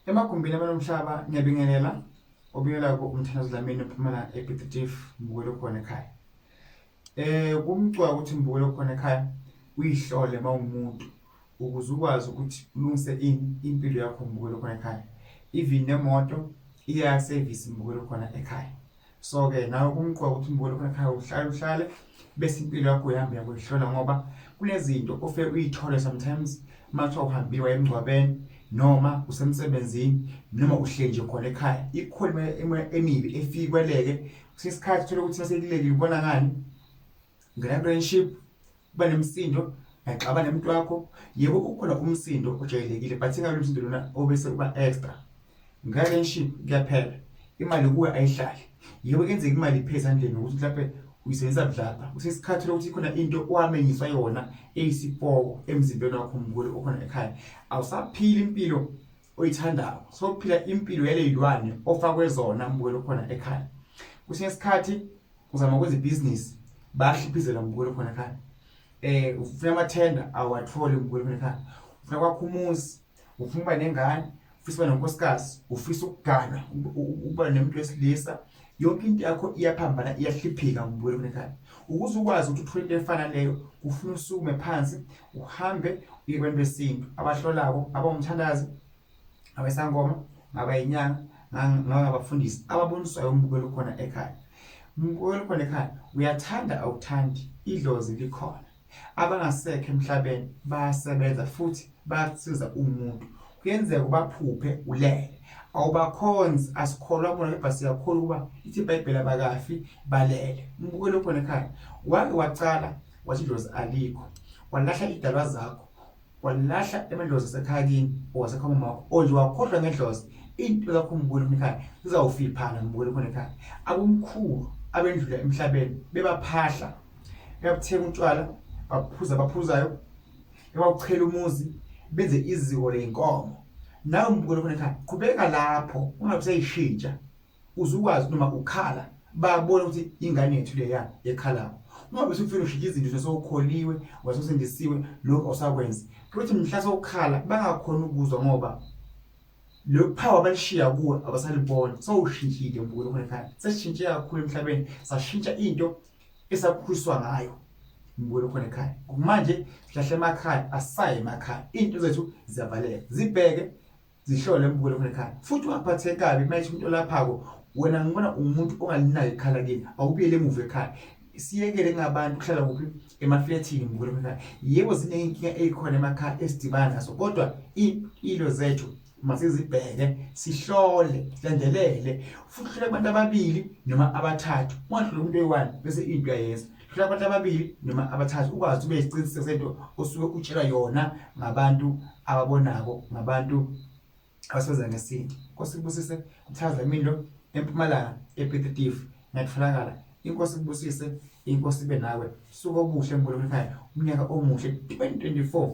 Emagumbini abanomhlaba ngiyabingelela obiyela umthandazo lamini ephumela epetitive mbukelo khona ekhaya. Kumcwa ukuthi mbukelo khona ekhaya uyihlole mawumuntu ukuze ukwazi ukuthi ulungise impilo yakho mbukelo khona ekhaya. Even nemoto iya service mbukelo khona ekhaya. So ke nawe kumcwa ukuthi mbukelo khona ekhaya uhlale bese impilo yakho ihamba yakuyihlola ngoba kunezinto ofike uyithole sometimes mase uhambiwa emgcwabeni noma usemsebenzini noma uhleli nje khona ekhaya ikhona emibi efikweleke kusesikhathi uthola ukuthi masekulekile ubona ngani nge-relationship kuba nemisindo yaxabana nomuntu wakho. Yebo ukhona umsindo ojwayelekile but ingabe umsindo lona obese uba extra nge-relationship kuyaphela imali kuwe ayihlali. Yebo kuyenzeka imali ipheze esandleni ukuthi mhlawumbe uyisebenzisa budlabha kusesikhathi ukuthi khona into owamenyiswa yona eyisipoko emzimbeni wakho mbukelo okhona ekhaya awusaphili impilo oyithandayo sokuphila impilo yaleyilwane ofakwe zona mbukelo khona ekhaya. Kusinye isikhathi uzama ukwenza ibhizinisi bayahliphizela mbukelo khona ekhaya. Ufuna amathenda awatholi mbukelo khona ekhaya. Ufuna kwakho umuzi, ufuna ukuba nengane, ufisa ukuba nonkosikazi, ufisa ukugana ukuba nemuntu wesilisa, yonke into yakho iyaphambana iyahliphika mbukelo khona ekhaya. Ukuze ukwazi ukuthi uthole into efana leyo ufuna usukume phansi uhambe uye kubantu besintu abahlolako abawumthandazi, abesangoma, ngabayinyanga, ngabafundisi ababoniswayo umbukelo khona ekhaya. Mbukelo khona ekhaya uyathanda awuthandi idlozi likhona. Abangasekho emhlabeni bayasebenza futhi bayasiza umuntu. Kuyenzeka ubaphuphe ulele awubakhonzi asikholwa bona kepha siyakholwa ukuba ithi iBhayibheli abakafi balele. Mbukelo khona ekhaya wake wacala wathi idlozi alikho walahla idalwa zakho walahla emendlozi asekhaya kini owasekhaya umakho onje wakhohlwa ngedlozi into zakho mbukelo khona ekhaya zizawufiphana mbukelo khona ekhaya. Abomkhulu abendlula emhlabeni bebaphahla beyabuthenga utshwala abaphuzayo bebawuchela umuzi benze iziko leyinkomo. Nawe mbukelo khona ekhaya qhubeka lapho ungabisayishintsha uzukwazi noma ukhala babona ukuthi ingane yethu leya ekhalayo. Ungabe usufuna ushintsha izinto sewukholiwe wasosindisiwe lokho awusakwenzi kuthi mhla sewukhala bangakhona ukuzwa ngoba lo power abalishiya kuwe abasalibona sewushintshile mbukelo khona ekhaya. Sesishintshe kakhulu emhlabeni sashintsha into esakhuliswa ngayo mbukelo khona ekhaya. Manje sihlahla emakhaya asaye emakhaya into zethu ziyavaleka zibheke zihlole mbukelo khona ekhaya futhi ungaphatheki kabi manje umuntu olaphako wena ngibona umuntu ongalinaki ekhala kini awubuyele emuva ekhaya. Siyekele ngabantu kuhlala kuphi emaflethini mbukelo khona ekhaya. Yebo zinenkinga ezikhona emakhaya esidibana nazo kodwa impilo zethu masizibheke sihlole silandelele futhi hlole abantu ababili noma abathathu ungahloli umuntu oyi-one bese into uyayenza. Hlola abantu ababili noma abathathu ukwazi ube yisiqiniseko sento osuke utshela yona ngabantu ababonako ngabantu abasebenza ngesintu. Inkosi ikubusise umthandazo lamini lo eMpumalanga epetitive ngiyatholakala. Inkosi ikubusise, inkosi ibe nawe. Suka obuhle mbukelo khona ekhaya, umnyaka omuhle 2024.